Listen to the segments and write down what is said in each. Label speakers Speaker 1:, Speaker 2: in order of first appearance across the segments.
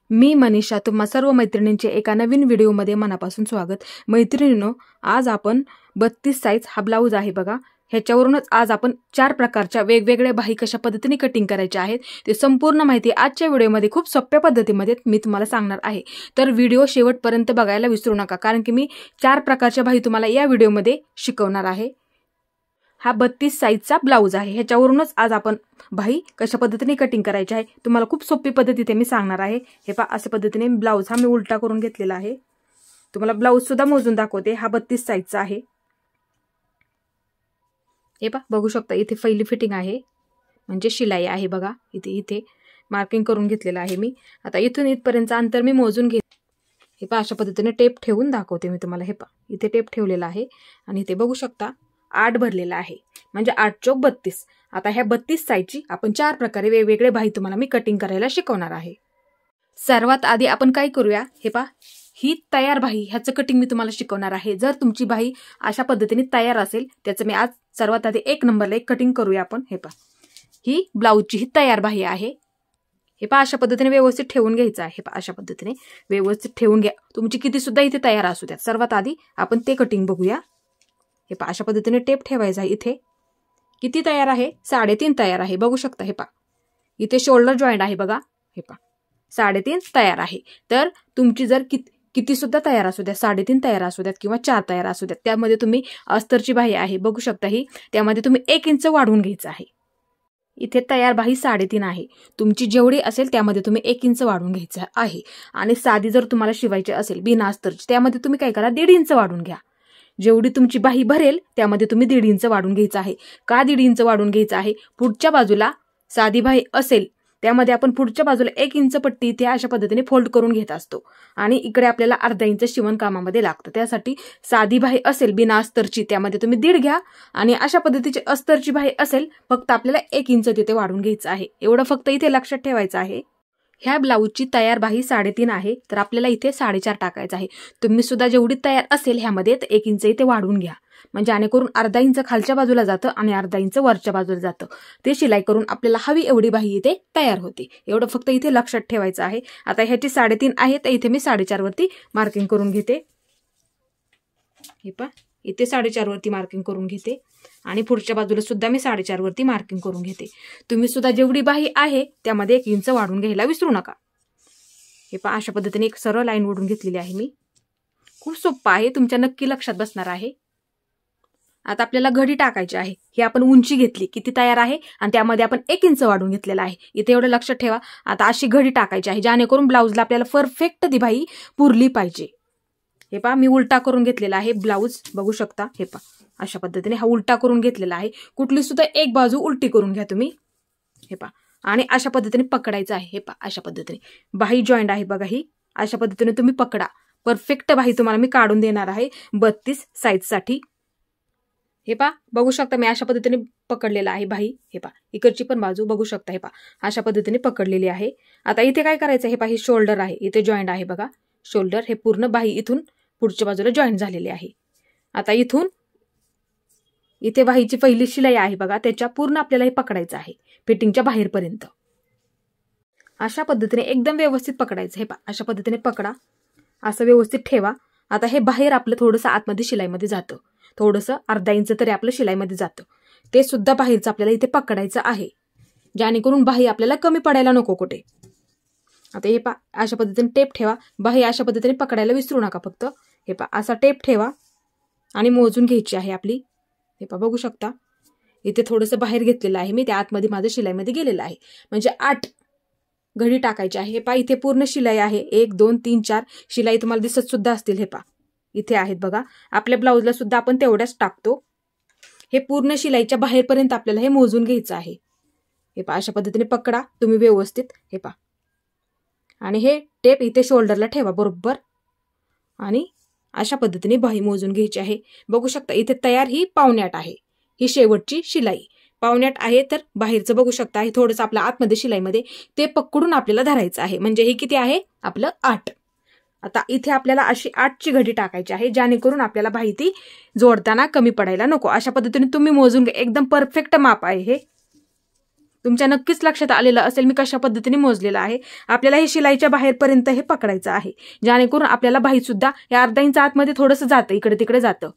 Speaker 1: मी मनीषा, तुम्हा सर्व मैत्रिणींचे एका नवीन व्हिडिओमध्ये मनापासून स्वागत। मैत्रिणींनो, आज आपण 32 साइज हा ब्लाऊज आहे बघा, ह्याच्यावरूनच आज आपण 4 प्रकारच्या वेगवेगळ्या बाही कशा पद्धतीने कटिंग करायच्या आहेत ते संपूर्ण माहिती आजच्या व्हिडिओमध्ये खूप सोप्या पद्धतीमध्ये मी तुम्हाला सांगणार आहे। तर व्हिडिओ शेवटपर्यंत बघायला विसरू नका, कारण की मी 4 प्रकारच्या बाही तुम्हाला या व्हिडिओमध्ये शिकवणार आहे। हा 32 साइजचा ब्लाऊज आहे, ह्याच्यावरूनच आज आपण बाही कशा पद्धतीने कटिंग करायची आहे तुम्हाला खूप सोपी पद्धतीने मी सांगणार आहे। हे पहा, अशा पद्धतीने ब्लाऊज हा मी उलटा करून घेतलेला आहे। तुम्हाला ब्लाऊज सुद्धा मोजून दाखवते। हा 32 साइजचा आहे। हे पहा, बघू शकता इथे पहिली फिटिंग आहे, म्हणजे शिलाई आहे बघा। इथे मार्किंग करून घेतलेलं आहे मी। आता इथून इथपर्यंत अंतर मी मोजून घेते। हे पहा, अशा पद्धतीने टेप ठेवून दाखवते मी तुम्हाला। हे पहा, इथे टेप ठेवलेला आहे आणि इथे बघू शकता 8 भरलेला आहे, म्हणजे 8 चौक 32। आता ह्या 32 साइजची आपण 4 प्रकारे वेगवेगळे बाही तुम्हाला मी कटिंग करायला शिकवणार आहे। सर्वात आधी आपण काय करूया, हे पहा, ही तयार बाही ह्याचं कटिंग मी तुम्हाला शिकवणार आहे। जर तुमची बाही अशा पद्धतीने तयार असेल त्याचं मी आज सर्वात आधी 1 नंबरला एक कटिंग करूया आपण। हे पहा, ही ब्लाऊजची ही तयार बाही आहे। हे पहा, अशा पद्धतीने व्यवस्थित ठेवून घ्यायचं आहे। हे पहा, अशा पद्धतीने व्यवस्थित ठेवून घ्या। तुमची किती सुद्धा इथे तयार असू द्या, सर्वात आधी आपण ते कटिंग बघूया। हे पहा, अशा पद्धतीने टेप ठेवायचा आहे। इथे किती तयार आहे, 3.5 तयार आहे, बघू शकता। हे पहा, इथे शोल्डर जॉईंट आहे बघा। हे पहा, 3.5 तयार आहे। तर तुमची जर किती सुद्धा तयार असू द्या, 3.5 तयार असू द्यात किंवा 4 तयार असू द्यात, त्यामध्ये तुम्ही अस्तरची बाही आहे बघू शकता ही, त्यामध्ये तुम्ही 1 इंच वाढवून घ्यायचं आहे। इथे तयार बाही 3.5 आहे, तुमची जेवढी असेल त्यामध्ये तुम्ही 1 इंच वाढवून घ्यायचं आहे। आणि साधी जर तुम्हाला शिवायची असेल बिना अस्तरची, त्यामध्ये तुम्ही काय करा, 1.5 इंच वाढवून घ्या। जेवढी तुमची बाही भरेल त्यामध्ये तुम्ही 1.5 इंच वाढून घ्यायचं आहे। का 1.5 इंच वाढून घ्यायचं आहे, पुढच्या बाजूला साधी बाही असेल त्यामध्ये आपण पुढच्या बाजूला 1 इंच पट्टी इथे अशा पद्धतीने फोल्ड करून घेत असतो, आणि इकडे आपल्याला अर्धा इंच शिवण कामामध्ये लागतं। त्यासाठी साधी बाही असेल बिना अस्तरची त्यामध्ये तुम्ही 1.5 घ्या, आणि अशा पद्धतीची अस्तरची बाही असेल फक्त आपल्याला 1 इंच तिथे वाढून घ्यायचं आहे। एवढं फक्त इथे लक्षात ठेवायचं आहे। ह्या ब्लाऊजची तयार बाही 3.5 आहे, तर आपल्याला इथे 4.5 टाकायचं आहे। तुम्ही सुद्धा जेवढी तयार असेल ह्यामध्ये 1 इंच इथे वाढवून घ्या, म्हणजे जेणेकरून अर्धा इंच खालच्या बाजूला जातं आणि अर्धा इंच वरच्या बाजूला जातं। ते शिलाई करून आपल्याला हवी एवढी बाही इथे तयार होते। एवढं फक्त इथे लक्षात ठेवायचं आहे। आता ह्याची 3.5 आहे, तर इथे मी 4.5 वरती मार्किंग करून घेते। हे पहा, इथे 4.5 वरती मार्किंग करून घेते, आणि पुढच्या बाजूला सुद्धा मी 4.5 वरती मार्किंग करून घेते। तुम्ही सुद्धा जेवढी बाही आहे त्यामध्ये 1 इंच वाढवून घ्यायला विसरू नका। हे पहा, अशा पद्धतीने एक सरळ लाईन ओढून घेतलेली आहे मी। खूप सोपं आहे, तुमच्या नक्की लक्षात बसणार आहे। आता आपल्याला घडी टाकायची आहे। ही आपण उंची घेतली किती तयार आहे, आणि त्यामध्ये आपण 1 इंच वाढवून घेतलेला आहे। इथे एवढं लक्षात ठेवा। आता अशी घडी टाकायची आहे जेणेकरून ब्लाऊजला आपल्याला परफेक्ट ती बाही पुरली पाहिजे। हे पहा, मी उलटा करून घेतलेला आहे ब्लाऊज, बघू शकता। हे पहा, अशा पद्धतीने हा उलटा करून घेतलेला आहे। कुठली सुद्धा एक बाजू उलटी करून घ्या तुम्ही। हे पहा, आणि अशा पद्धतीने पकडायचं आहे। हे पहा, अशा पद्धतीने बाही जॉईंट आहे बघा ही, अशा पद्धतीने तुम्ही पकडा। परफेक्ट बाही तुम्हाला मी काढून देणार आहे 32 साइजसाठी। हे पहा, बघू शकता मी अशा पद्धतीने पकडलेला आहे बाही। हे पहा, इकडची पण बाजू बघू शकता। हे पहा, अशा पद्धतीने पकडलेली आहे। आता इथे काय करायचं, हे पहा, ही शोल्डर आहे, इथे जॉईंट आहे बघा। शोल्डर हे पूर्ण बाही इथून पुढच्या बाजूला जॉईंट झालेली आहे। आता इथून इथे बाहीची पहिली शिलाई आहे बघा, त्याच्या पूर्ण आपल्याला हे पकडायचं आहे फिटिंगच्या बाहेरपर्यंत। अशा पद्धतीने एकदम व्यवस्थित पकडायचं। हे पहा, अशा पद्धतीने पकडा, असं व्यवस्थित ठेवा। आता हे बाहेर आपलं थोडंसं आतमध्ये शिलाईमध्ये जातं, थोडंसं अर्धा इंच तरी आपलं शिलाईमध्ये जातं, ते सुद्धा बाहेरचं आपल्याला इथे पकडायचं आहे, जेणेकरून बाही आपल्याला कमी पडायला नको कुठे। आता हे पहा, अशा पद्धतीने टेप ठेवा। बाही अशा पद्धतीने पकडायला विसरू नका फक्त। हे पहा, असा टेप ठेवा आणि मोजून घ्यायची आहे आपली। हे पहा, बघू शकता इथे थोडंसं बाहेर घेतलेलं आहे मी, त्या आतमध्ये माझं शिलाईमध्ये गेलेलं आहे, म्हणजे 8 घडी टाकायची आहे। हे पहा, इथे पूर्ण शिलाई आहे, 1 2 3 4 शिलाई तुम्हाला दिसत सुद्धा असतील। हे पहा, इथे आहेत बघा। आपल्या ब्लाऊजला सुद्धा आपण तेवढ्याच टाकतो। हे पूर्ण शिलाईच्या बाहेरपर्यंत आपल्याला हे मोजून घ्यायचं आहे। हे पहा, अशा पद्धतीने पकडा तुम्ही व्यवस्थित। हे पहा, आणि हे टेप इथे शोल्डरला ठेवा बरोबर, आणि अशा पद्धतीने बाही मोजून घ्यायची आहे। बघू शकता इथे तयार ही 1.5 आहे, ही शेवटची शिलाई 1.5 आहे। तर बाहेरचं बघू शकता हे थोडंसं आपल्या आतमध्ये शिलाईमध्ये ते पकडून आपल्याला धरायचं आहे, म्हणजे हे किती आहे आपलं 8। आता इथे आपल्याला अशी 8ची घडी टाकायची आहे, जेणेकरून आपल्याला बाही ती जोडताना कमी पडायला नको। अशा पद्धतीने तुम्ही मोजून घ्या, एकदम परफेक्ट माप आहे हे। तुमच्या नक्कीच लक्षात आलेलं असेल मी कशा पद्धतीने मोजलेलं आहे. आपल्याला हे शिलाईच्या बाहेरपर्यंत हे पकडायचं आहे, जेणेकरून आपल्याला बाहीसुद्धा या अर्धा इंच आतमध्ये थोडंसं जातं, इकडे तिकडे जातं.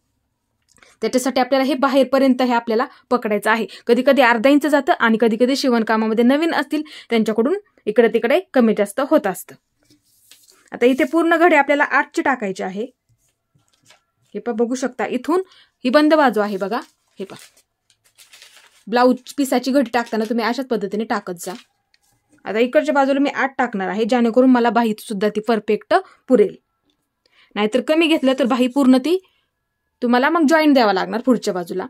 Speaker 1: त्याच्यासाठी आपल्याला हे बाहेरपर्यंत हे आपल्याला पकडायचं आहे. कधी कधी अर्धा इंच जातं आणि कधी कधी शिवणकामामध्ये नवीन असतील त्यांच्याकडून इकडे तिकडे कमी जास्त होत असतं. आता इथे पूर्ण घडी आपल्याला 8ची टाकायची आहे. हे पहा बघू शकता, इथून ही बंद बाजू आहे बघा. हे पहा, ब्लाऊज पिसाची घडी टाकताना तुम्ही अशाच पद्धतीने टाकत जा. आता इकडच्या बाजूला मी 8 टाकणार आहे, जेणेकरून मला बाहीत सुद्धा ती परफेक्ट पुरेल. नाहीतर कमी घेतलं तर बाही पूर्ण ती तुम्हाला मग जॉईंट द्यावा लागणार पुढच्या बाजूला.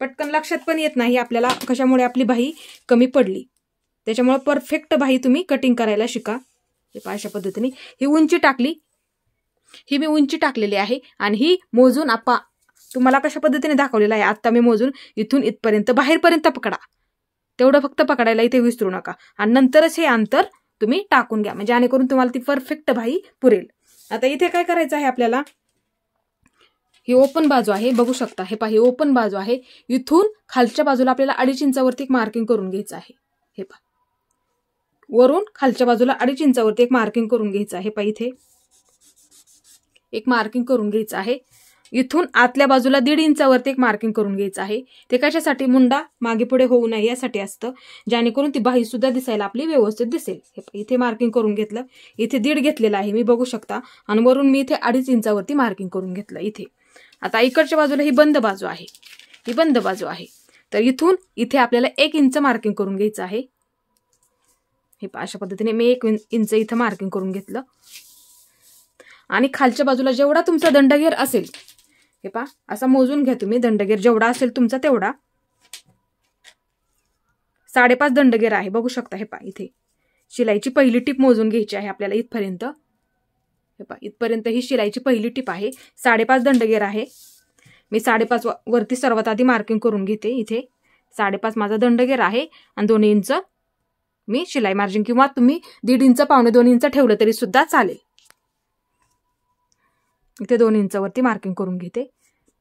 Speaker 1: पटकन लक्षात पण येत नाही आपल्याला कशामुळे आपली बाही कमी पडली. त्याच्यामुळे परफेक्ट बाही तुम्ही कटिंग करायला शिका. हे पहा अशा पद्धतीने ही उंची टाकली, ही मी उंची टाकलेली आहे आणि ही मोजून तुम्हाला कशा पद्धतीने दाखवलेलं आहे. आता मी मोजून इथून इथपर्यंत बाहेरपर्यंत पकडा, तेवढं फक्त पकडायला इथे विसरू नका आणि नंतरच हे अंतर तुम्ही टाकून घ्या, म्हणजे जेणेकरून तुम्हाला ती परफेक्ट बाही पुरेल. आता इथे काय करायचं आहे आपल्याला, ही ओपन बाजू आहे बघू शकता. हे पहा ही ओपन बाजू आहे. इथून खालच्या बाजूला आपल्याला 2.5 इंचावरती एक मार्किंग करून घ्यायचं आहे. हे पहा वरून खालच्या बाजूला 2.5 इंचावरती एक मार्किंग करून घ्यायचं आहे. पहा इथे एक मार्किंग करून घ्यायचं आहे. इथून आतल्या बाजूला 1.5 इंचावरती एक मार्किंग करून घ्यायचं आहे. ते कशासाठी, मुंडा मागे पुढे होऊ नये यासाठी असतं, जेणेकरून ती बाही सुद्धा दिसायला आपली व्यवस्थित दिसेल. हे इथे मार्किंग करून घेतलं, इथे 1.5 घेतलेला आहे मी बघू शकता आणि वरून मी इथे 2.5 इंचावरती मार्किंग करून घेतलं इथे. आता इकडच्या बाजूला ही बंद बाजू आहे, ही बंद बाजू आहे. तर इथून इथे आपल्याला 1 इंच मार्किंग करून घ्यायचं आहे. हे अशा पद्धतीने मी 1 इंच इथं मार्किंग करून घेतलं आणि खालच्या बाजूला जेवढा तुमचा दंडगेर असेल, हे पहा असा मोजून घ्या तुम्ही. दंडगेर जेवढा असेल तुमचा तेवढा 5.5 दंडगेर आहे बघू शकता. हे पहा इथे शिलाईची पहिली टिप मोजून घ्यायची आहे आपल्याला इथपर्यंत. हे पहा इथपर्यंत ही शिलाईची पहिली टिप आहे. 5.5 दंडगेर आहे. मी 5.5 वरती सर्वात आधी मार्किंग करून घेते. इथे 5.5 माझा दंडगेर आहे आणि 2 इंच मी शिलाई मार्जिन, किंवा तुम्ही 1.5 इंच 1.25 इंच ठेवलं तरी सुद्धा चालेल. इथे 2 इंचावरती मार्किंग करून घेते.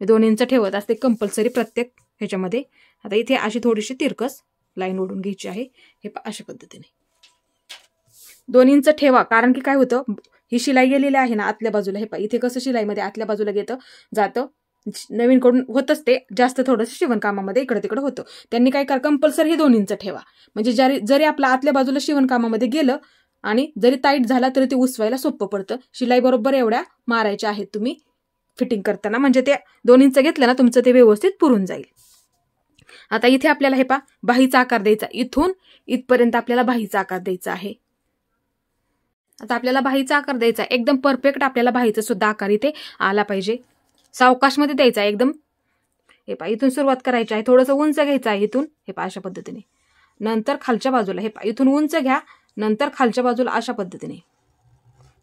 Speaker 1: 2 इंच ठेवत असते कंपल्सरी प्रत्येक ह्याच्यामध्ये. आता इथे अशी थोडीशी तिरकस लाईन ओढून घ्यायची आहे. हे अशा पद्धतीने 2 इंच ठेवा, कारण की काय होतं, ही शिलाई गेलेली आहे ना आतल्या बाजूला. हे पहा इथे कसं शिलाईमध्ये आतल्या बाजूला जातं, नवीन कडून होतच ते जास्त थोडंसं शिवणकामामध्ये इकडे तिकडे होतं. त्यांनी काय कंपल्सरी हे 2 इंच ठेवा, म्हणजे जरी आपलं आतल्या बाजूला शिवणकामामध्ये गेलं आणि जरी टाईट झाला तरी ते उसवायला सोपं पडतं. शिलाई बरोबर एवढ्या मारायच्या आहेत तुम्ही फिटिंग करताना, म्हणजे ते 2 इंच घेतलं ना तुमचं ते व्यवस्थित पुरून जाईल. आता इथे आपल्याला हे पहा बाहीचा आकार द्यायचा. इथून इथपर्यंत आपल्याला बाहीचा आकार द्यायचा आहे. आता आपल्याला बाहीचा आकार द्यायचा एकदम परफेक्ट. आपल्याला बाहीचा सुद्धा आकार इथे आला पाहिजे. सावकाशमध्ये द्यायचा एकदम. हे पहा इथून सुरुवात करायची आहे. थोडंसं उंच घ्यायचं आहे इथून. हे पहा अशा पद्धतीने. नंतर खालच्या बाजूला हे पहा इथून उंच घ्या, नंतर खालच्या बाजूला अशा पद्धतीने.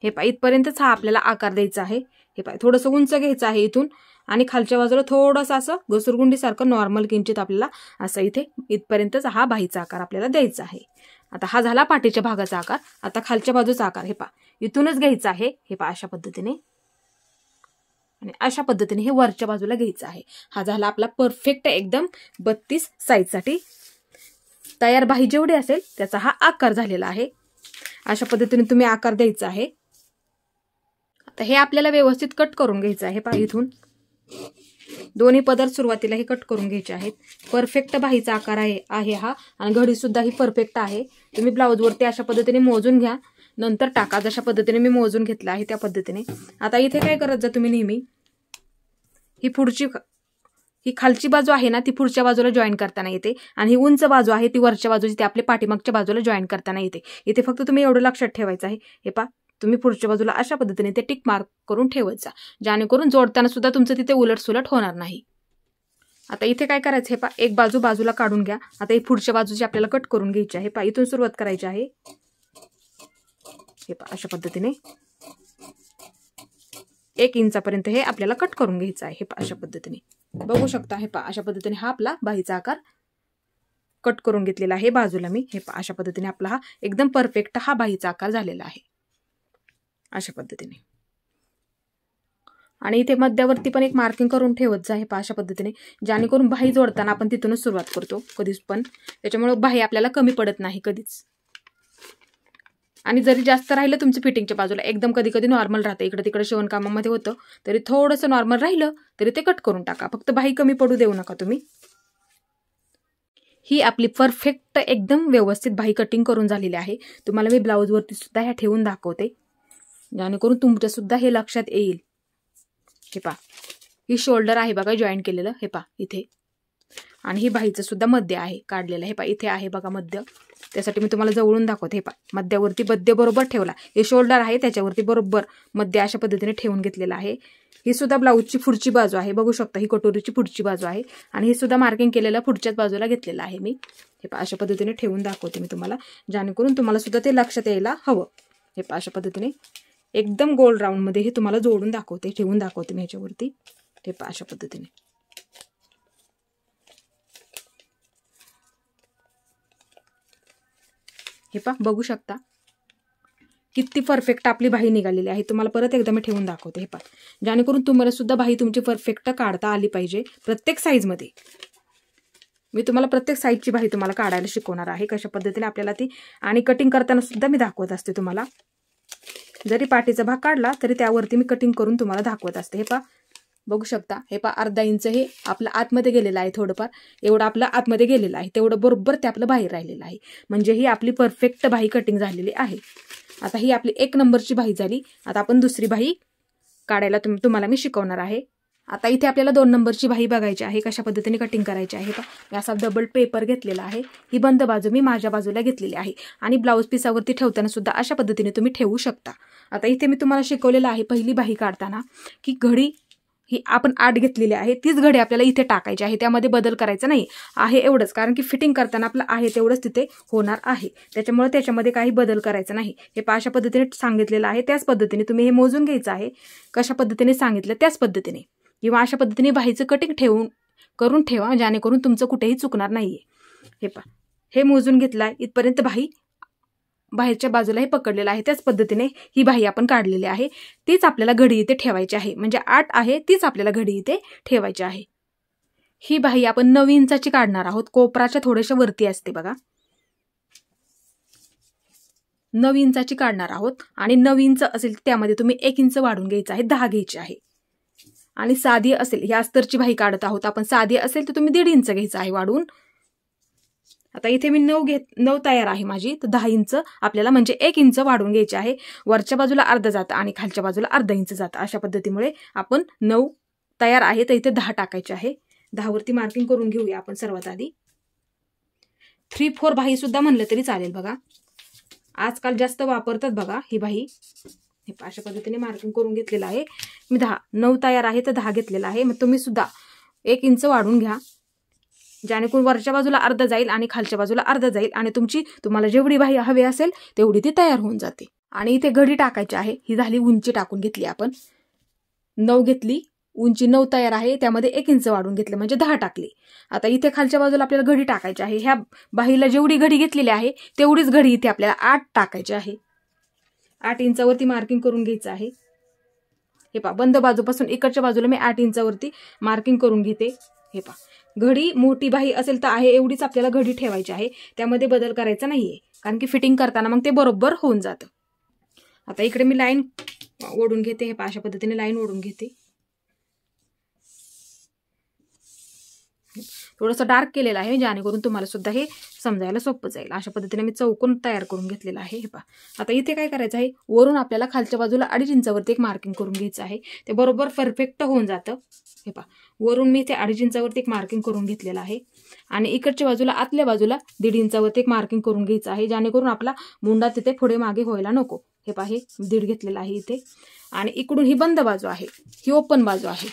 Speaker 1: हे पहा इथपर्यंतच हा आपल्याला आकार द्यायचा आहे. हे पहा थोडंसं उंच घ्यायचं आहे इथून आणि खालच्या बाजूला थोडंसं असं घसरगुंडीसारखं नॉर्मल किंचित आपल्याला असं इथे इथपर्यंतच हा बाहीचा आकार आपल्याला द्यायचा आहे. आता हा झाला पाठीच्या भागाचा आकार. आता खालच्या बाजूचा आकार हे पहा इथूनच घ्यायचा आहे. हे पहा अशा पद्धतीने आणि अशा पद्धतीने हे वरच्या बाजूला घ्यायचं आहे. हा झाला आपला परफेक्ट एकदम 32 साईजसाठी तयार बाही जेवढी असेल त्याचा हा आकार झालेला आहे. अशा पद्धतीने तुम्ही आकार द्यायचा आहे. आता हे आपल्याला व्यवस्थित कट करून घ्यायचं आहे. पहा इथून दोन्ही पदर सुरुवातीला हे कट करून घ्यायचे आहेत. परफेक्ट बाहीचा आकार आहे हा आणि घडी सुद्धा ही परफेक्ट आहे. तुम्ही ब्लाऊज वरती अशा पद्धतीने मोजून घ्या, नंतर टाका. जशा पद्धतीने मी मोजून घेतला आहे त्या पद्धतीने. आता इथे काय करत जा तुम्ही नेहमी, ही खालची बाजू आहे ना ती पुढच्या बाजूला जॉईन करताना येते आणि ही उंच बाजू आहे ती वरच्या बाजूची ती आपल्या पाठीमागच्या बाजूला जॉईन करताना येते. इथे फक्त तुम्ही एवढं लक्षात ठेवायचं आहे. हे पहा तुम्ही पुढच्या बाजूला अशा पद्धतीने ते टिक मार्क करून ठेवत जा, जेणेकरून जोडताना सुद्धा तुमचं तिथे उलटसुलट होणार नाही. आता इथे काय करायचं, हे पहा एक बाजू बाजूला काढून घ्या. आता ही पुढच्या बाजूची आपल्याला कट करून घ्यायची आहे. पहा इथून सुरुवात करायची आहे. हे पहा अशा पद्धतीने 1 इंचापर्यंत हे आपल्याला कट करून घ्यायचं आहे. हे पहा अशा पद्धतीने बघू शकता. हे पहा अशा पद्धतीने हा आपला बाहीचा आकार कट करून घेतलेला आहे बाजूला मी. हे पहा अशा पद्धतीने आपला हा एकदम परफेक्ट हा बाहीचा आकार झालेला आहे. अशा पद्धतीने आणि इथे मध्यावरती पण एक मार्किंग करून ठेवत जा. हे पहा अशा पद्धतीने, जेणेकरून बाही जोडताना आपण तिथूनच सुरुवात करतो कधीच पण, त्याच्यामुळे बाही आपल्याला कमी पडत नाही कधीच. आणि जरी जास्त राहिलं तुमचं फिटिंगच्या बाजूला, एकदम कधी कधी नॉर्मल राहतं, इकडे तिकडे शिवणकामामध्ये होतं, तरी थोडंसं नॉर्मल राहिलं तरी ते कट करून टाका. फक्त बाही कमी पडू देऊ नका तुम्ही. ही आपली परफेक्ट एकदम व्यवस्थित बाही कटिंग करून झालेली आहे. तुम्हाला मी ब्लाऊजवरती सुद्धा ह्या ठेवून दाखवते, जेणेकरून तुमच्या सुद्धा हे लक्षात येईल. हे पहा, ही शोल्डर आहे बघा जॉईन केलेलं, हे पहा इथे. आणि ही बाहीचं सुद्धा मध्य आहे काढलेलं, हे पहा इथे आहे बघा मध्य. त्यासाठी मी तुम्हाला जवळून दाखवते. हे पहा मध्यावरती मध्य बरोबर ठेवला. हे शोल्डर आहे त्याच्यावरती बरोबर मध्य अशा पद्धतीने ठेवून घेतलेलं आहे. ही सुद्धा ब्लाऊजची पुढची बाजू आहे, बघू शकता ही कटोरीची पुढची बाजू आहे. आणि हे सुद्धा मार्किंग केलेलं पुढच्याच बाजूला घेतलेलं आहे मी. हे पहा अशा पद्धतीने ठेवून दाखवते मी तुम्हाला, जेणेकरून तुम्हाला सुद्धा ते लक्षात यायला हवं. हे पहा अशा पद्धतीने एकदम गोल राऊंड मध्ये हे तुम्हाला जोडून दाखवते, ठेवून दाखवते मी ह्याच्यावरती. हे पहा अशा पद्धतीने. हे पहा बघू शकता किती परफेक्ट आपली बाही निघालेली आहे. तुम्हाला परत एकदा मी ठेवून दाखवते. हे पहा, जेणेकरून तुम्हाला सुद्धा बाही तुमची परफेक्ट काढता आली पाहिजे प्रत्येक साईजमध्ये. मी तुम्हाला प्रत्येक साईजची बाही तुम्हाला काढायला शिकवणार आहे, कशा पद्धतीने आपल्याला ती. आणि कटिंग करताना सुद्धा मी दाखवत असते तुम्हाला. जरी पाठीचा भाग काढला तरी त्यावरती मी कटिंग करून तुम्हाला दाखवत असते. हे पहा बघू शकता. हे पहा अर्धा इंच हे आपलं आतमध्ये गेलेलं आहे, थोडंफार एवढं आपलं आतमध्ये गेलेलं आहे, तेवढं बरोबर ते आपलं बाहेर राहिलेलं आहे. म्हणजे ही आपली परफेक्ट बाही कटिंग झालेली आहे. आता ही आपली 1 नंबरची बाही झाली. आता आपण दुसरी बाही काढायला तुम्हाला मी शिकवणार आहे. आता इथे आपल्याला 2 नंबरची बाही बघायची आहे, कशा पद्धतीने कटिंग करायची आहे. मी असा डबल पेपर घेतलेला आहे. ही बंद बाजू मी माझ्या बाजूला घेतलेली आहे. आणि ब्लाऊज पिसावरती ठेवताना सुद्धा अशा पद्धतीने तुम्ही ठेवू शकता. आता इथे मी तुम्हाला शिकवलेलं आहे पहिली बाही काढताना की घडी ही आपण 8 घेतलेली आहे, तीच घडी आपल्याला इथे टाकायची आहे, त्यामध्ये बदल करायचा नाही आहे एवढंच. कारण की फिटिंग करताना आपलं आहे तेवढंच तिथे होणार आहे, त्याच्यामुळे त्याच्यामध्ये काही बदल करायचा नाही. हे अशा पद्धतीने सांगितलेलं आहे, त्याच पद्धतीने तुम्ही हे मोजून घ्यायचं आहे. कशा पद्धतीने सांगितलं त्याच पद्धतीने, किंवा अशा पद्धतीने बाहीचं कटिंग करून ठेवा, जेणेकरून तुमचं कुठेही चुकणार नाहीये. हे पहा, हे मोजून घेतलाय इथपर्यंत बाही बाहेरच्या बाजूला हे पकडलेलं आहे, त्याच पद्धतीने ही बाही आपण काढलेली आहे. तीच आपल्याला घडी इथे ठेवायची आहे. म्हणजे 8 आहे तीच आपल्याला घडी इथे ठेवायची आहे. ही बाही आपण 9 इंचाची काढणार आहोत. कोपराच्या थोड्याशा वरती असते बघा, 9 इंचाची काढणार आहोत. आणि 9 इंच असेल त्यामध्ये तुम्ही 1 इंच वाढून घ्यायचं आहे, 10 घ्यायची आहे. आणि साधी असेल, या अस्तरची बाही काढत आहोत आपण, साधी असेल तर तुम्ही 1.5 इंच घ्यायचं आहे वाढून. आता इथे मी 9 तयार आहे माझी, तर 10 इंच आपल्याला म्हणजे 1 इंच वाढून घ्यायचे आहे. वरच्या बाजूला अर्धा जातं आणि खालच्या बाजूला अर्धा इंच जातं. अशा पद्धतीमुळे आपण 9 तयार आहे, तर इथे 10 टाकायचे आहे. 10 वरती मार्किंग करून घेऊया आपण सर्वात आधी. 3/4 बाही सुद्धा म्हणलं तरी चालेल बघा, आजकाल जास्त वापरतात बघा ही बाही. हे अशा पद्धतीने मार्किंग करून घेतलेलं आहे मी. 9 तयार आहे तर 10 घेतलेला आहे. मग तुम्ही सुद्धा 1 इंच वाढून घ्या, जेणेकरून वरच्या बाजूला अर्धा जाईल आणि खालच्या बाजूला अर्धा जाईल, आणि तुम्हाला जेवढी बाही हवी असेल तेवढी ती तयार होऊन जाते. आणि इथे घडी टाकायची आहे. ही झाली उंची टाकून घेतली आपण, 9 घेतली, उंची 9 तयार आहे, त्यामध्ये 1 इंच वाढून घेतलं म्हणजे 10 टाकली. आता इथे खालच्या बाजूला आपल्याला घडी टाकायची आहे. ह्या बाहीला जेवढी घडी घेतलेली आहे तेवढीच घडी इथे आपल्याला 8 टाकायची आहे. 8 इंचावरती मार्किंग करून घ्यायचं आहे. हे पहा, बंद बाजूपासून इकडच्या बाजूला मी 8 इंचावरती मार्किंग करून घेते. हे पहा, घडी मोठी बाही असेल तर आहे एवढीच आपल्याला घडी ठेवायची आहे, त्यामध्ये बदल करायचा नाहीये, कारण की फिटिंग करताना मग ते बरोबर होऊन जातं. आता इकडे मी लाईन ओढून घेते. हे पहा, अशा पद्धतीने लाईन ओढून घेते. थोडंसं डार्क केलेलं आहे, जेणेकरून तुम्हाला सुद्धा हे समजायला सोपं जाईल. अशा पद्धतीने मी चौकोन तयार करून घेतलेला आहे. हे पहा, आता इथे काय करायचं आहे, वरून आपल्याला खालच्या बाजूला 2.5 इंचावरती एक मार्किंग करून घ्यायचं आहे, ते बरोबर परफेक्ट होऊन जातं. हे पहा, वरून मी ते 2.5 इंचावरती एक मार्किंग करून घेतलेलं आहे. आणि इकडच्या बाजूला आतल्या बाजूला 1.5 इंचावरती एक मार्किंग करून घ्यायचं आहे, जेणेकरून आपला मुंडा तिथे पुढे मागे व्हायला नको. हे पहा, हे 1.5 घेतलेला आहे इथे. आणि इकडून ही बंद बाजू आहे, ही ओपन बाजू आहे.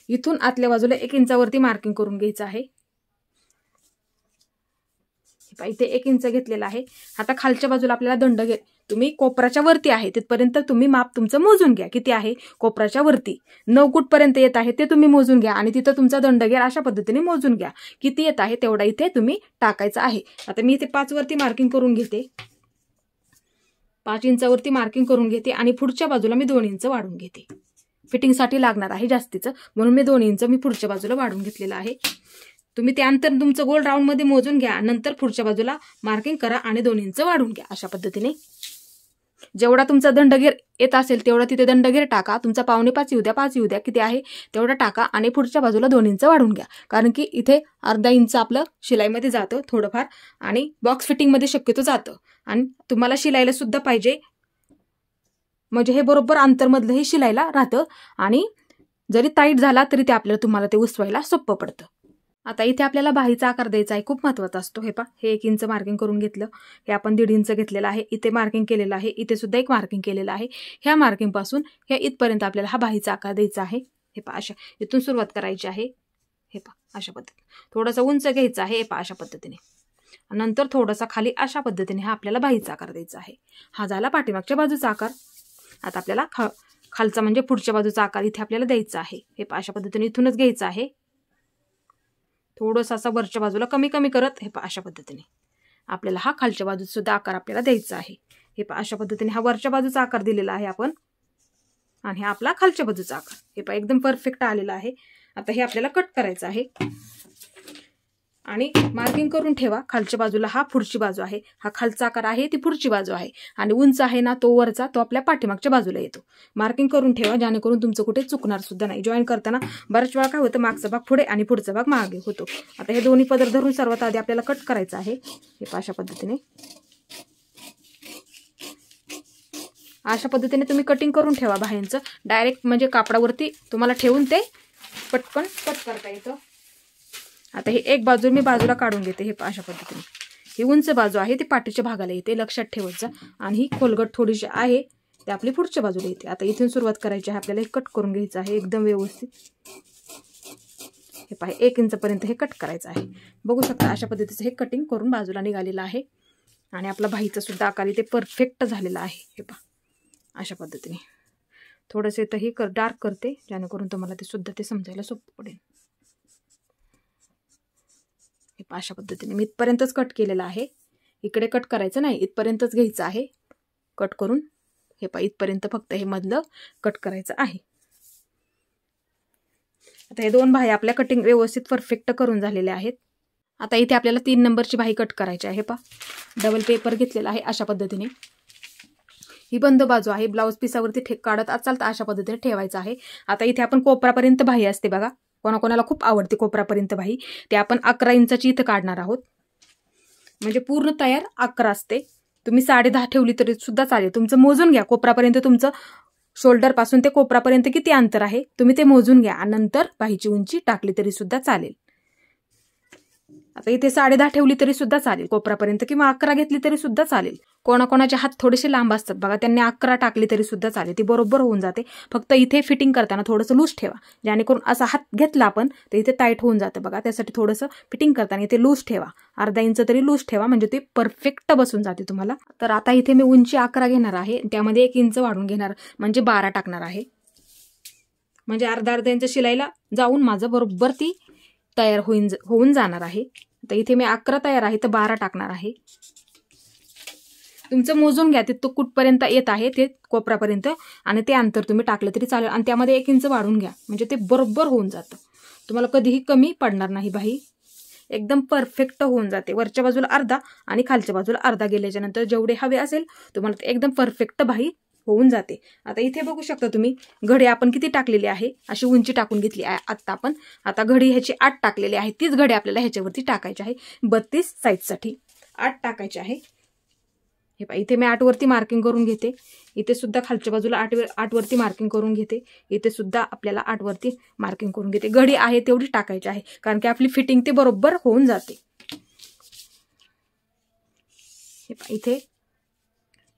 Speaker 1: इथून आतल्या बाजूला 1 इंचावरती मार्किंग करून घ्यायचं आहे. इथे 1 इंच घेतलेला आहे. आता खालच्या बाजूला आपल्याला दंड तुम्ही कोपराच्या वरती आहे तिथपर्यंत तुम्ही माप तुमचं मोजून घ्या, किती आहे कोपराच्या वरती 9 कुठपर्यंत येत आहे ते तुम्ही मोजून घ्या, आणि तिथं तुमचा दंड घ्या, अशा पद्धतीने मोजून घ्या किती येत आहे तेवढा इथे तुम्ही टाकायचा आहे. आता मी इथे 5 वरती मार्किंग करून घेते, 5 इंचावरती मार्किंग करून घेते, आणि पुढच्या बाजूला मी 2 इंच वाढून घेते. फिटिंगसाठी लागणार आहे जास्तीचं, म्हणून मी 2 इंच मी पुढच्या बाजूला वाढवून घेतलेलं आहे. तुम्ही ते अंतर तुमचं गोल राऊंडमध्ये मोजून घ्या, नंतर पुढच्या बाजूला मार्किंग करा आणि 2 इंच वाढवून घ्या. अशा पद्धतीने जेवढा तुमचा दंडगेर येत असेल तेवढा तिथे दंडगेर टाका. तुमचा 5.5 येऊ द्या, 5 येऊ द्या, किती आहे तेवढा टाका आणि पुढच्या बाजूला 2 इंच वाढवून घ्या. कारण की इथे अर्धा इंच आपलं शिलाईमध्ये जातं थोडंफार आणि बॉक्स फिटिंगमध्ये शक्यतो जातं. आणि तुम्हाला शिलाईला सुद्धा पाहिजे, म्हणजे हे बरोबर अंतरमधलं हे शिलाईला राहतं आणि जरी टाईट झाला तरी ते आपल्याला तुम्हाला ते उसवायला सोपं पडतं. आता इथे आपल्याला बाहीचा आकार द्यायचा आहे, खूप महत्त्वाचा असतो. हे पहा, हे 1 इंच मार्किंग करून घेतलं, हे आपण 1.5 इंच घेतलेलं आहे, इथे मार्किंग केलेलं आहे, इथे सुद्धा एक मार्किंग केलेलं आहे. ह्या मार्किंग पासून ह्या इथपर्यंत आपल्याला हा बाहीचा आकार द्यायचा आहे. हे पहा, अशा इथून सुरुवात करायची आहे. हे पहा, अशा पद्धतीने थोडासा उंच घ्यायचा आहे. हे पहा, अशा पद्धतीने, नंतर थोडासा खाली अशा पद्धतीने हा आपल्याला बाहीचा आकार द्यायचा आहे. हा झाला पाठीमागच्या बाजूचा आकार. आता आपल्याला खालचा म्हणजे पुढच्या बाजूचा आकार इथे आपल्याला द्यायचा आहे. हे पहा, अशा पद्धतीने इथूनच घ्यायचा आहे. थोडंसं असा वरच्या बाजूला कमी कमी करत, हे पहा अशा पद्धतीने आपल्याला हा खालच्या बाजूचा सुद्धा आकार आपल्याला द्यायचा आहे. हे पहा, अशा पद्धतीने हा वरच्या बाजूचा आकार दिलेला आहे आपण आणि हा आपला खालच्या बाजूचा आकार. हे पहा, एकदम परफेक्ट आलेला आहे. आता हे आपल्याला कट करायचं आहे आणि मार्किंग करून ठेवा. खालच्या बाजूला हा पुढची बाजू आहे, हा खालचा आकार आहे ती पुढची बाजू आहे आणि उंच आहे ना तो वरचा, तो आपल्या पाठीमागच्या बाजूला येतो. मार्किंग करून ठेवा जेणेकरून तुमचं कुठे चुकणार सुद्धा नाही. जॉईन करताना बऱ्याच वेळा काय होतं, मागचा भाग पुढे आणि पुढचा भाग मागे होतो. आता हे दोन्ही पदर धरून सर्वात आधी आपल्याला कट करायचं आहे. हे अशा पद्धतीने, अशा पद्धतीने तुम्ही कटिंग करून ठेवा बाह्यांचं. डायरेक्ट म्हणजे कापडावरती तुम्हाला ठेवून ते पटकन कट करता येतं. आता हे एक बाजू मी बाजूला काढून घेते. हे अशा पद्धतीने ही उंच बाजू आहे ती पाठीच्या भागाला येते, लक्षात ठेवायचं. आणि ही खोलगट थोडीशी आहे ते आपली पुढच्या बाजूला येते. आता इथून सुरुवात करायची आहे आपल्याला. हे कट करून घ्यायचं आहे एकदम व्यवस्थित. हे पहा, 1 इंचपर्यंत हे कट करायचं आहे. बघू शकता अशा पद्धतीचं हे कटिंग करून बाजूला निघालेलं आहे आणि आपला बाहीचा सुद्धा आकार इथे परफेक्ट झालेला आहे. हे पहा, अशा पद्धतीने थोडंसं इथं हे डार्क करते जेणेकरून तुम्हाला ते सुद्धा ते समजायला सोपं पडेल. हे अशा पद्धतीने मी इथपर्यंतच कट केलेलं आहे, इकडे कट करायचं नाही, इथपर्यंतच घ्यायचं आहे कट करून. हे पहा, इथपर्यंत फक्त हे मधलं कट करायचं आहे. आता हे 2 बाही आपल्या कटिंग व्यवस्थित परफेक्ट करून झालेल्या आहेत. आता इथे आपल्याला 3 नंबरची बाही कट करायची आहे. पहा, डबल पेपर घेतलेला आहे अशा पद्धतीने. ही बंद बाजू आहे, ब्लाऊज पिसावरती काढत असाल तर अशा पद्धतीने ठेवायचं आहे. आता इथे आपण कोपरापर्यंत बाही असते बघा, कोणाकोणाला खूप आवडते कोपरापर्यंत बाही, ते आपण 11 इंचाची इथं काढणार आहोत. म्हणजे पूर्ण तयार 11 असते. तुम्ही 10.5 ठेवली तरी सुद्धा चालेल. तुमचं मोजून घ्या कोपरापर्यंत, तुमचं शोल्डर पासून ते कोपरापर्यंत किती अंतर आहे तुम्ही ते मोजून घ्या आणि नंतर बाहीची उंची टाकली तरी सुद्धा चालेल. आता इथे 10.5 ठेवली तरी सुद्धा चालेल कोपरापर्यंत, किंवा 11 घेतली तरी सुद्धा चालेल. कोणाकोणाचे हात थोडेसे लांब असतात बघा, त्यांनी 11 टाकली तरी सुद्धा चालेल, ती बरोबर होऊन जाते. फक्त इथे फिटिंग करताना थोडंसं लूज ठेवा, जेणेकरून असा हात घेतला आपण तर इथे टाईट होऊन जातं बघा. त्यासाठी थोडंसं फिटिंग करताना इथे लूज ठेवा, अर्धा इंच तरी लूज ठेवा, म्हणजे ते परफेक्ट बसून जाते तुम्हाला. तर आता इथे मी उंची 11 घेणार आहे, त्यामध्ये 1 इंच वाढून घेणार म्हणजे 12 टाकणार आहे. म्हणजे अर्धा इंच शिलाईला जाऊन माझं बरोबर ती तयार होऊन जाणार आहे. तर इथे मी 11 तयार आहे तर 12 टाकणार आहे. तुमचं मोजून घ्या ते तो कुठपर्यंत येत आहे ते कोपरापर्यंत, आणि ते अंतर तुम्ही टाकलं तरी चालेल. आणि त्यामध्ये 1 इंच वाढून घ्या म्हणजे ते बरोबर होऊन जातं. तुम्हाला कधीही कमी पडणार नाही, बाही एकदम परफेक्ट होऊन जाते. वरच्या बाजूला अर्धा आणि खालच्या बाजूला अर्धा गेल्याच्या नंतर जेवढे हवे असेल तुम्हाला ते एकदम परफेक्ट बाही होऊन जाते. आता इथे बघू शकता तुम्ही, घडी आपण किती टाकलेली आहे, अशी उंची टाकून घेतली आहे आत्ता आपण. आता घडी ह्याची 8 टाकलेली आहे, तीच घडी आपल्याला ह्याच्यावरती टाकायची आहे. 32 साईजसाठी 8 टाकायची आहे. हे पहा, इथे मी 8 वरती मार्किंग करून घेते. इथे सुद्धा खालच्या बाजूला 8 वरती मार्किंग करून घेते. इथे सुद्धा आपल्याला 8 वरती मार्किंग करून घेते. घडी आहे तेवढी टाकायची आहे, कारण की आपली फिटिंग ते बरोबर होऊन जाते. हे पहा, इथे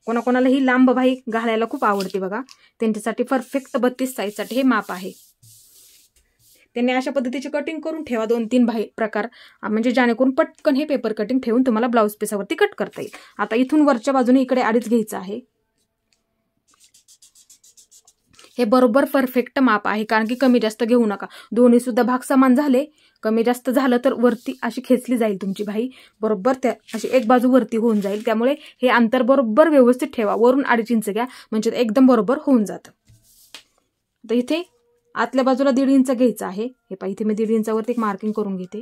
Speaker 1: कोणाकोणाला ही लांब बाही घालायला खूप आवडते बघा, त्यांच्यासाठी परफेक्ट 32 साईजसाठी हे माप आहे. त्यांनी अशा पद्धतीची कटिंग करून ठेवा 2-3 बाही प्रकार, म्हणजे जेणेकरून पटकन हे पेपर कटिंग ठेवून तुम्हाला ब्लाऊज पिसावरती कट करता येईल. आता इथून वरच्या बाजूने इकडे 2.5 घ्यायचं आहे. हे बरोबर परफेक्ट माप आहे, कारण की कमी जास्त घेऊ नका. दोन्ही सुद्धा भाग समान झाले, कमी जास्त झालं तर वरती अशी खेचली जाईल तुमची बाही, बरोबर त्या अशी एक बाजू वरती होऊन जाईल. त्यामुळे हे अंतर बरोबर व्यवस्थित ठेवा. वरून 2.5 इंच घ्या म्हणजे एकदम बरोबर होऊन जातं. तर इथे आतल्या बाजूला 1.5 इंच घ्यायचं आहे. हे पहा इथे मी 1.5 इंचावरती एक मार्किंग करून घेते.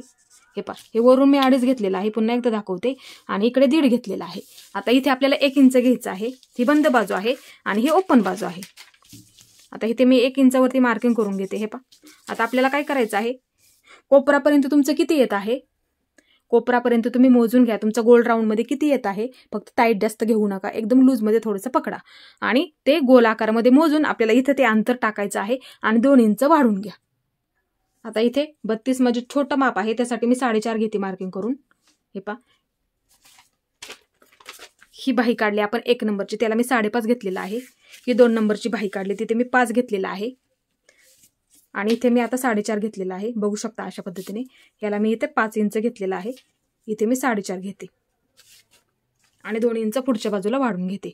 Speaker 1: हे पहा हे वरून मी 2.5 घेतलेला आहे, पुन्हा एकदा दाखवते, आणि इकडे 1.5 घेतलेला आहे. आता इथे आपल्याला 1 इंच घ्यायचं आहे. ही बंद बाजू आहे आणि ही ओपन बाजू आहे. आता इथे मी 1 इंचावरती मार्किंग करून घेते. हे पहा आता आपल्याला काय करायचं आहे, कोपरापर्यंत तुमचं किती येत आहे, कोपरापर्यंत तुम्ही मोजून घ्या तुमचा गोल राऊंडमध्ये किती येत आहे. फक्त टाईट जास्त घेऊ नका, एकदम लूजमध्ये थोडंसं पकडा आणि ते गोल आकारामध्ये मोजून आपल्याला इथं ते अंतर टाकायचं आहे आणि 2 इंच वाढून घ्या. आता इथे 32 म्हणजे छोटं माप आहे, त्यासाठी मी 4.5 घेते मार्किंग करून. हे पहा ही बाही काढली आपण 1 नंबरची, त्याला मी 5.5 घेतलेला आहे. ही 2 नंबरची बाही काढली, तिथे मी 5 घेतलेला आहे आणि इथे मी आता 4.5 घेतलेला आहे. बघू शकता अशा पद्धतीने. याला मी इथे 5 इंच घेतलेला आहे, इथे मी 4.5 घेते आणि 2 इंच पुढच्या बाजूला वाढून घेते.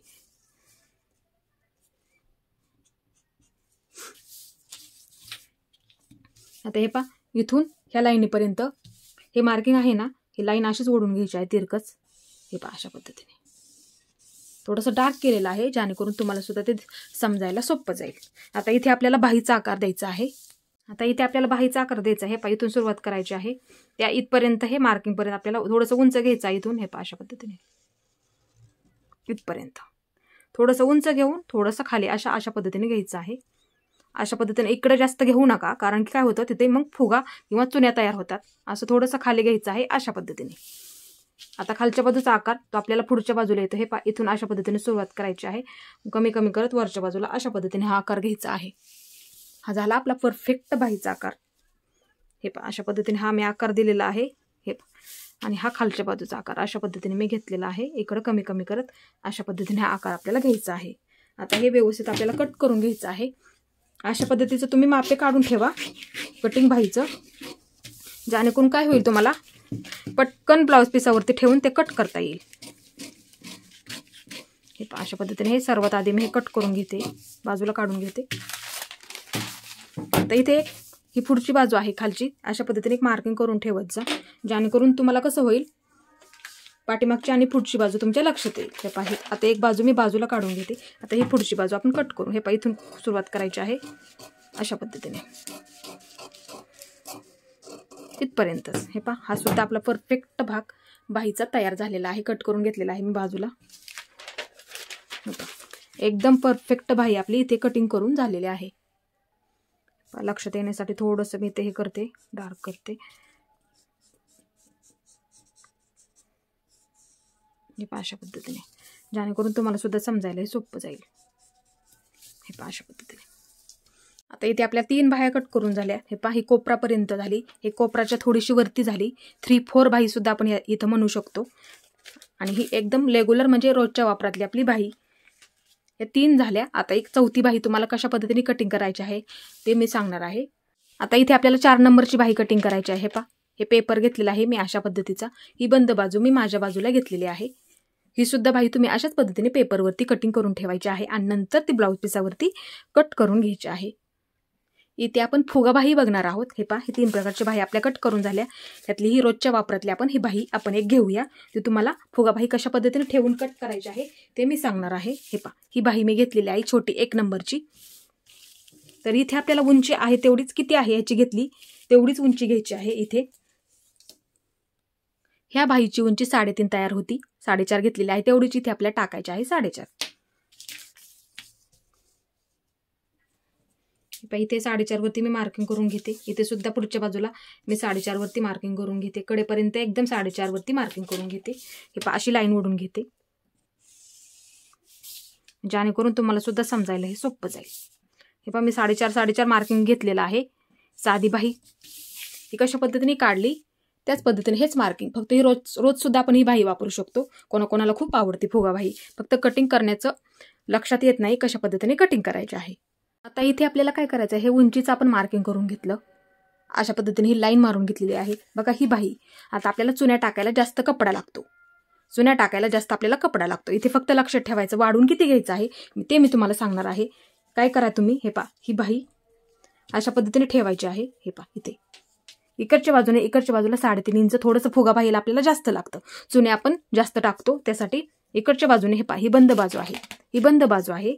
Speaker 1: आता हे पहा इथून ह्या लाईनीपर्यंत हे मार्किंग आहे ना, ही लाईन अशीच ओढून घ्यायची आहे तिरकच. हे पहा अशा पद्धतीने थोडंसं डार्क केलेलं आहे, जेणेकरून तुम्हाला सुद्धा ते समजायला सोपं जाईल. आता इथे आपल्याला बाहीचा आकार द्यायचा आहे. आता इथे आपल्याला बाहीचा आकार द्यायचा आहे. इथून सुरुवात करायची आहे, त्या इथपर्यंत हे मार्किंगपर्यंत आपल्याला थोडंसं उंच घ्यायचं आहे. इथून हे पहा अशा पद्धतीने इथपर्यंत थोडंसं उंच घेऊन थोडंसं खाली अशा पद्धतीने घ्यायचं आहे. अशा पद्धतीने इकडे जास्त घेऊ नका, कारण की काय होतं तिथे मग फुगा किंवा चुन्या तयार होतात. असं थोडंसं खाली घ्यायचं आहे अशा पद्धतीने. आता खालच्या बाजूचा आकार तो आपल्याला पुढच्या बाजूला येतो. हे पहा इथून अशा पद्धतीने सुरुवात करायची आहे, कमी कमी करत वरच्या बाजूला अशा पद्धतीने हा आकार घ्यायचा आहे. हा झाला आपला परफेक्ट बाहीचा आकार. हे पहा अशा पद्धतीने हा मी आकार दिलेला आहे. हे पहा आणि हा खालच्या बाजूचा आकार अशा पद्धतीने मी घेतलेला आहे. इकडं कमी कमी करत अशा पद्धतीने हा आकार आपल्याला घ्यायचा आहे. आता हे व्यवस्थित आपल्याला कट करून घ्यायचं आहे. अशा पद्धतीचं तुम्ही मापे काढून ठेवा कटिंग बाहीचं, जेणेकरून काय होईल तुम्हाला पटकन ब्लाऊज पिसावरती ठेवून ते कट करता येईल. हे पहा अशा पद्धतीने हे सर्वात आधी मी हे कट करून घेते, बाजूला काढून घेते. आता इथे ही पुढची बाजू आहे खालची, अशा पद्धतीने एक मार्किंग करून ठेवत जा, जेणेकरून तुम्हाला कसं होईल पाठीमागची आणि पुढची बाजू तुमच्या लक्षात येईल. हे पहा आता एक बाजू मी बाजूला काढून घेते. आता ही पुढची बाजू आपण कट करू. हे पहा इथून सुरुवात करायची आहे अशा पद्धतीने इथपर्यंतच. हे पहा हा सुद्धा आपला परफेक्ट भाग बाहीचा तयार झालेला आहे, कट करून घेतलेला आहे मी बाजूला. एकदम परफेक्ट बाही आपली इथे कटिंग करून झालेली आहे. लक्षात येण्यासाठी थोडंसं मी इथे हे करते, डार्क करते. हे पहा अशा पद्धतीने, जेणेकरून तुम्हाला सुद्धा समजायला सोपं जाईल. हे पहा अशा पद्धतीने. आता इथे आपल्या 3 बाह्या कट करून झाल्या. हे पहा ही कोपरापर्यंत झाली, हे कोपराच्या थोडीशी वरती झाली. 3/4 बाही सुद्धा आपण इथं म्हणू शकतो. आणि ही एकदम रेग्युलर म्हणजे रोजच्या वापरातली आपली बाही. या 3 झाल्या. आता एक 4थी बाही तुम्हाला कशा पद्धतीने कटिंग करायची आहे ते मी सांगणार आहे. आता इथे आपल्याला 4 नंबरची बाही कटिंग करायची आहे. पहा हे पेपर घेतलेला आहे मी अशा पद्धतीचा. ही बंद बाजू मी माझ्या बाजूला घेतलेली आहे. ही सुद्धा बाही तुम्ही अशाच पद्धतीने पेपरवरती कटिंग करून ठेवायची आहे आणि नंतर ती ब्लाऊज पिसावरती कट करून घ्यायची आहे. इथे आपण फुगा बाही बघणार आहोत. हे पहा ही 3 प्रकारची बाही आपल्या कट करून झाल्या. त्यातली ही रोजच्या वापरातली आपण ही बाही आपण एक घेऊया. ती तुम्हाला फुगा बाही कशा पद्धतीने ठेवून कट करायची आहे ते मी सांगणार आहे. हे पहा ही बाही मी घेतलेली आहे छोटी 1 नंबरची. तर इथे आपल्याला उंची आहे तेवढीच, किती आहे याची घेतली तेवढीच उंची घ्यायची आहे. इथे ह्या बाहीची उंची 3.5 तयार होती, 4.5 घेतलेली आहे, तेवढीच इथे आपल्याला टाकायची आहे 4.5. इथे 4.5 वरती मी मार्किंग करून घेते. इथे सुद्धा पुढच्या बाजूला मी 4.5 वरती मार्किंग करून घेते. कडेपर्यंत एकदम 4.5 वरती मार्किंग करून घेते. हे पहा अशी लाईन ओढून घेते, जेणेकरून तुम्हाला सुद्धा समजायला हे सोपं जाईल. हे पहा मी 4.5 मार्किंग घेतलेलं आहे. साधी बाही ही कशा पद्धतीने काढली त्याच पद्धतीने हेच मार्किंग, फक्त ही रोज सुद्धा आपण ही बाही वापरू शकतो. कोणाकोणाला खूप आवडते फुगा बाही, फक्त कटिंग करण्याचं लक्षात येत नाही कशा पद्धतीने कटिंग करायची आहे. आता इथे आपल्याला काय करायचं आहे, हे उंचीचं आपण मार्किंग करून घेतलं. अशा पद्धतीने ही लाईन मारून घेतलेली आहे. बघा ही बाही. आता आपल्याला चुन्या टाकायला जास्त कपडा लागतो. चुन्या टाकायला जास्त आपल्याला कपडा लागतो. इथे फक्त लक्षात ठेवायचं वाढून किती घ्यायचं आहे ते मी तुम्हाला सांगणार आहे. काय करा तुम्ही, हे पहा ही बाही अशा पद्धतीने ठेवायची आहे. हे पहा इथे इकडच्या बाजूने इकडच्या बाजूला 3.5 इंच थोडंसं फुगा बाहीला आपल्याला जास्त लागतं. चुन्या आपण जास्त टाकतो त्यासाठी इकडच्या बाजूने हे पहा ही बंद बाजू आहे. ही बंद बाजू आहे.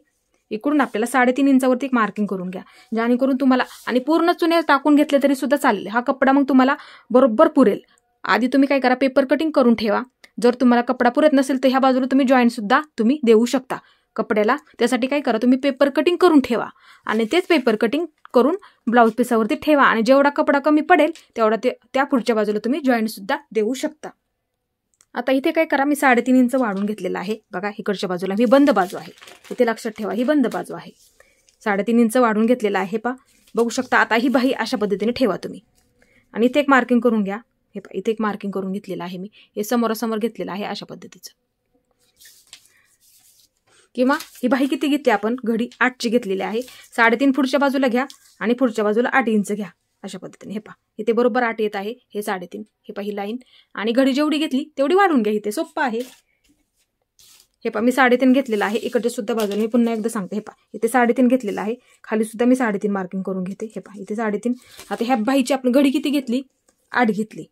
Speaker 1: इकडून आपल्याला 3.5 इंचावरती एक मार्किंग करून घ्या, जेणेकरून तुम्हाला आणि पूर्ण चुने टाकून घेतले तरी सुद्धा चालेल. हा कपडा मग तुम्हाला बरोबर पुरेल. आधी तुम्ही काय करा, पेपर कटिंग करून ठेवा. जर तुम्हाला कपडा पुरत नसेल तर ह्या बाजूला तुम्ही जॉईंट सुद्धा तुम्ही देऊ शकता कपड्याला. त्यासाठी काय करा, तुम्ही पेपर कटिंग करून ठेवा आणि तेच पेपर कटिंग करून ब्लाऊज पीसावरती ठेवा आणि जेवढा कपडा कमी पडेल तेवढा त्या पुढच्या बाजूला तुम्ही जॉईंट सुद्धा देऊ शकता. आता इथे काय करा, मी 3.5 इंच वाढून घेतलेला आहे. बघा इकडच्या बाजूला ही बंद बाजू आहे, इथे लक्षात ठेवा ही बंद बाजू आहे. 3.5 इंच वाढून घेतलेला आहे. बघू शकता. आता ही बाही अशा पद्धतीने ठेवा तुम्ही आणि इथे एक मार्किंग करून घ्या. हे इथे एक मार्किंग करून घेतलेलं आहे मी, हे समोरासमोर घेतलेलं आहे अशा पद्धतीचं. किंवा ही बाही किती घेतली आपण, घडी 8ची घेतलेली आहे. 3.5 पुढच्या बाजूला घ्या आणि पुढच्या बाजूला 8 इंच घ्या अशा पद्धतीने. हे इथे बरोबर 8 येत आहे, हे 3.5. हे ही लाईन आणि घडी जेवढी घेतली तेवढी वाढून घ्या. इथे सोप्पं आहे. हे मी 3.5 घेतलेलं आहे. इकडच्या सुद्धा बाजूला मी पुन्हा एकदा सांगते. इथे 3.5 घेतलेलं आहे, खाली सुद्धा मी 3.5 मार्किंग करून घेते. इथे 3.5. आता ह्या बाहीची आपण घडी किती घेतली, 8 घेतली.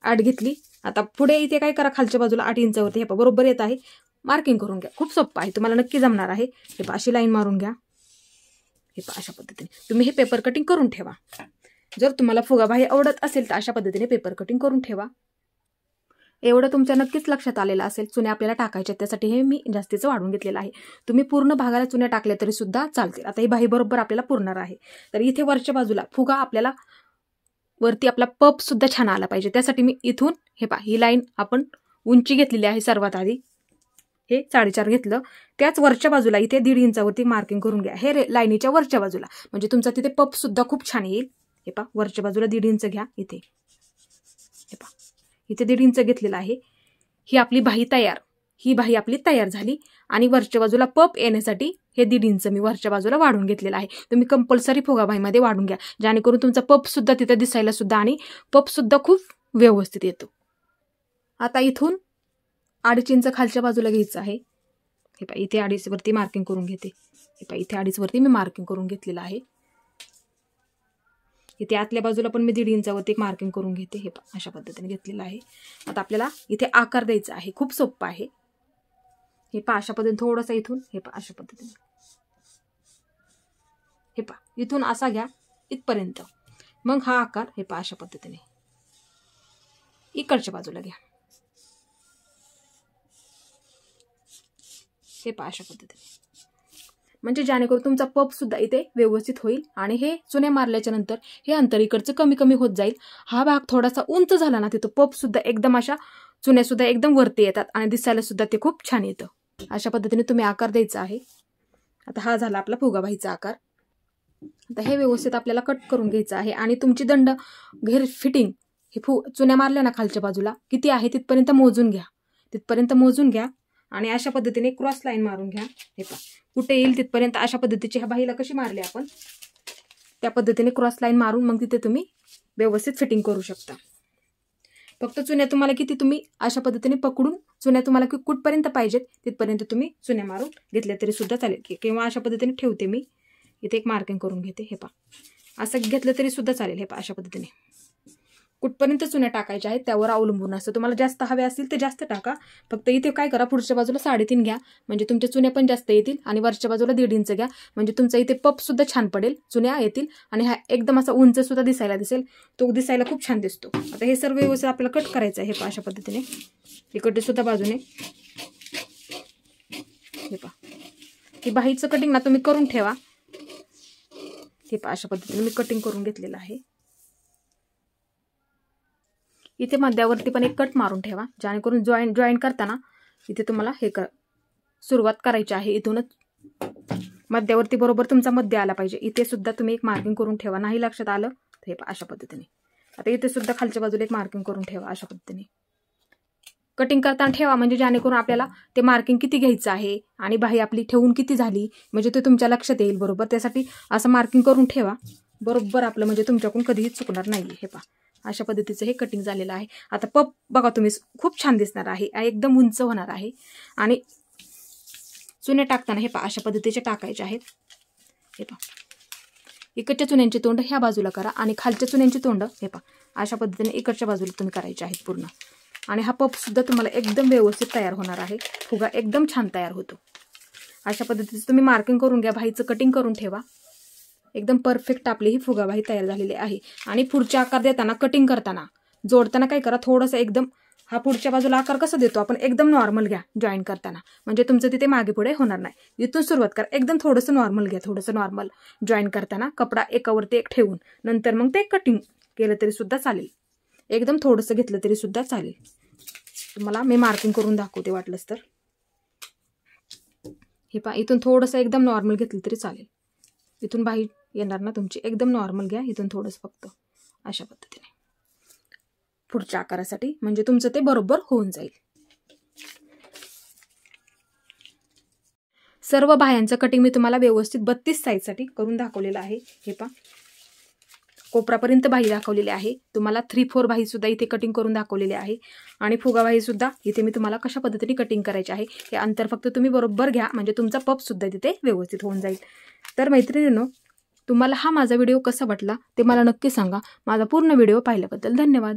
Speaker 1: 8 घेतली. आता पुढे इथे काय करा, खालच्या बाजूला 8 इंचावरती बरोबर येत आहे, मार्किंग करून घ्या. खूप सोपं आहे, तुम्हाला नक्की जमणार आहे. अशी लाईन मारून घ्या. अशा पद्धतीने तुम्ही हे पेपर कटिंग करून ठेवा. जर तुम्हाला फुगाबाही आवडत असेल तर अशा पद्धतीने पेपर कटिंग करून ठेवा. एवढं तुमच्या नक्कीच लक्षात आलेलं असेल. चुन्या आपल्याला टाकायच्या, त्यासाठी हे मी जास्तीचं वाढून घेतलेलं आहे. तुम्ही पूर्ण भागाला चुन्या टाकल्या तरी सुद्धा चालतील. आता ही बाही बरोबर आपल्याला पुरणार आहे. तर इथे वरच्या बाजूला फुगा आपल्याला वरती आपला पप सुद्धा छान आला पाहिजे. त्यासाठी मी इथून ही लाईन आपण उंची घेतलेली आहे. सर्वात आधी हे 4.5 घेतलं, त्याच वरच्या बाजूला इथे 1.5 इंचावरती मार्किंग करून घ्या. हे लाईनीच्या वरच्या बाजूला, म्हणजे तुमचा तिथे पप सुद्धा खूप छान येईल. वरच्या बाजूला 1.5 इंच घ्या. इथे इथे 1.5 इंच घेतलेला आहे. ही आपली बाही तयार. ही बाही आपली तयार झाली आणि वरच्या बाजूला पप येण्यासाठी हे 1.5 इंच मी वरच्या बाजूला वाढून घेतलेला आहे. तुम्ही कंपल्सरी फुगाबाईमध्ये वाढून घ्या, जेणेकरून तुमचा पप सुद्धा तिथे दिसायला सुद्धा आणि पप सुद्धा खूप व्यवस्थित येतो. आता इथून 2.5 इंच खालच्या बाजूला घ्यायचं आहे. इथे 2.5 वरती मार्किंग करून घेते. इथे 2.5 वरती मी मार्किंग करून घेतलेलं आहे. इथे आतल्या बाजूला पण मी 1.5 इंचावरती एक मार्किंग करून घेते. अशा पद्धतीने घेतलेलं आहे. आता आपल्याला इथे आकार द्यायचा आहे. खूप सोपं आहे. अशा पद्धतीने थोडंसं इथून अशा पद्धतीने इथून असा घ्या इथपर्यंत. मग हा आकार अशा पद्धतीने इकडच्या बाजूला घ्या. अशा पद्धतीने, म्हणजे जेणेकरून तुमचा पप सुद्धा इथे व्यवस्थित होईल आणि हे चुन्या मारल्याच्या नंतर हे अंतर इकडचं कमी कमी होत जाईल. हा भाग थोडासा उंच झाला ना, तिथं पप सुद्धा एकदम अशा चुन्या सुद्धा एकदम वरती येतात आणि दिसायला सुद्धा ते खूप छान येतं. अशा पद्धतीने तुम्ही आकार द्यायचा आहे. आता हा झाला आपला फुगाबाईचा आकार. आता हे व्यवस्थित आपल्याला कट करून घ्यायचं आहे आणि तुमची दंड घेर फिटिंग चुन्या मारल्या ना खालच्या बाजूला किती आहे तिथपर्यंत मोजून घ्या आणि अशा पद्धतीने क्रॉस लाईन मारून घ्या. कुठे येईल तिथपर्यंत अशा पद्धतीची ह्या बाहीला कशी मारली आपण त्या पद्धतीने क्रॉस लाईन मारून मग तिथे तुम्ही व्यवस्थित फिटिंग करू शकता. फक्त चुन्या तुम्हाला किती तुम्ही अशा पद्धतीने पकडून चुन्या तुम्हाला कुठपर्यंत पाहिजेत तिथपर्यंत तुम्ही चुन्या मारून घेतल्या तरी सुद्धा चालेल. किंवा अशा पद्धतीने ठेवते मी. इथे एक मार्किंग करून घेते. असं घेतलं तरी सुद्धा चालेल. अशा पद्धतीने कुठपर्यंत चुन्या टाकायच्या आहेत त्यावर अवलंबून असतं. तुम्हाला जास्त हवे असतील तर जास्त टाका. फक्त इथे काय करा, पुढच्या बाजूला 3.5 घ्या, म्हणजे तुमच्या चुन्या पण जास्त येतील आणि वरच्या बाजूला 1.5 इंच घ्या, म्हणजे तुमचा इथे पप सुद्धा छान पडेल, चुन्या येतील आणि हा एकदम असा उंच सुद्धा दिसायला दिसेल. तो दिसायला खूप छान दिसतो. आता हे सर्व व्यवस्थित आपल्याला कट करायचं आहे. अशा पद्धतीने इकडे सुद्धा बाजूने ही बाहीचं कटिंग ना तुम्ही करून ठेवा. अशा पद्धतीने मी कटिंग करून घेतलेलं आहे. इथे मध्यावरती पण एक कट मारून ठेवा, जेणेकरून जॉईन करताना इथे तुम्हाला सुरुवात करायची आहे. इथूनच मध्यावरती बरोबर तुमचा मध्य आला पाहिजे. इथे सुद्धा तुम्ही एक मार्किंग करून ठेवा. नाही लक्षात आलं तर अशा पद्धतीने. आता इथे सुद्धा खालच्या बाजूला एक मार्किंग करून ठेवा. अशा पद्धतीने कटिंग करताना ठेवा, म्हणजे जेणेकरून आपल्याला ते मार्किंग किती घ्यायचं आहे आणि बाही आपली ठेवून किती झाली म्हणजे ते तुमच्या लक्षात येईल बरोबर. त्यासाठी असं मार्किंग करून ठेवा बरोबर आपलं, म्हणजे तुमच्याकडून कधीही चुकणार नाही. अशा पद्धतीचं हे कटिंग झालेलं आहे. आता पप बघा तुम्ही खूप छान दिसणार आहे, एकदम उंच होणार आहे. आणि चुने टाकताना अशा पद्धतीचे टाकायचे आहेत. इकडच्या चुन्यांची तोंड ह्या बाजूला करा आणि खालच्या चुन्यांची तोंड अशा पद्धतीने इकडच्या बाजूला तुम्ही करायचे आहेत पूर्ण. आणि हा पप सुद्धा तुम्हाला एकदम व्यवस्थित तयार होणार आहे. फुगा एकदम छान तयार होतो. अशा पद्धतीचं तुम्ही मार्किंग करून घ्या, बाहीचं कटिंग करून ठेवा. एकदम परफेक्ट आपली ही फुगाबाही तयार झालेली आहे. आणि पुढच्या आकार देताना, कटिंग करताना, जोडताना काय करा, थोडंसं एकदम हा पुढच्या बाजूला आकार कसं देतो आपण एकदम नॉर्मल घ्या जॉईन करताना, म्हणजे तुमचं तिथे मागे पुढे होणार नाही. इथून सुरुवात करा, एकदम थोडंसं नॉर्मल घ्या, थोडंसं नॉर्मल जॉईन करताना कपडा एकावरती एक ठेवून नंतर मग ते कटिंग केलं तरी सुद्धा चालेल, एकदम थोडंसं घेतलं तरी सुद्धा चालेल. तुम्हाला मी मार्किंग करून दाखवते वाटलंच तर. हे पहा, इथून थोडंसं एकदम नॉर्मल घेतलं तरी चालेल. इथून बाही येणार ना तुमची, एकदम नॉर्मल घ्या, इथून थोडंसं फक्त अशा पद्धतीने पुढच्या आकारासाठी, म्हणजे तुमचं ते बरोबर होऊन जाईल. सर्व बाह्यांचं कटिंग मी तुम्हाला व्यवस्थित 32 साईजसाठी करून दाखवलेलं आहे. हे पहा, कोपरापर्यंत बाही दाखवलेली आहे. तुम्हाला 3/4 बाही सुद्धा इथे कटिंग करून दाखवलेली आहे. आणि फुगा बाही सुद्धा इथे मी तुम्हाला कशा पद्धतीने कटिंग करायची आहे हे अंतर फक्त तुम्ही बरोबर घ्या, म्हणजे तुमचा पप सुद्धा तिथे व्यवस्थित होऊन जाईल. तर मैत्रिणींनो, तुम्हाला हा माझा व्हिडिओ कसा वाटला ते मला नक्की सांगा. माझा पूर्ण व्हिडिओ पाहिल्याबद्दल धन्यवाद.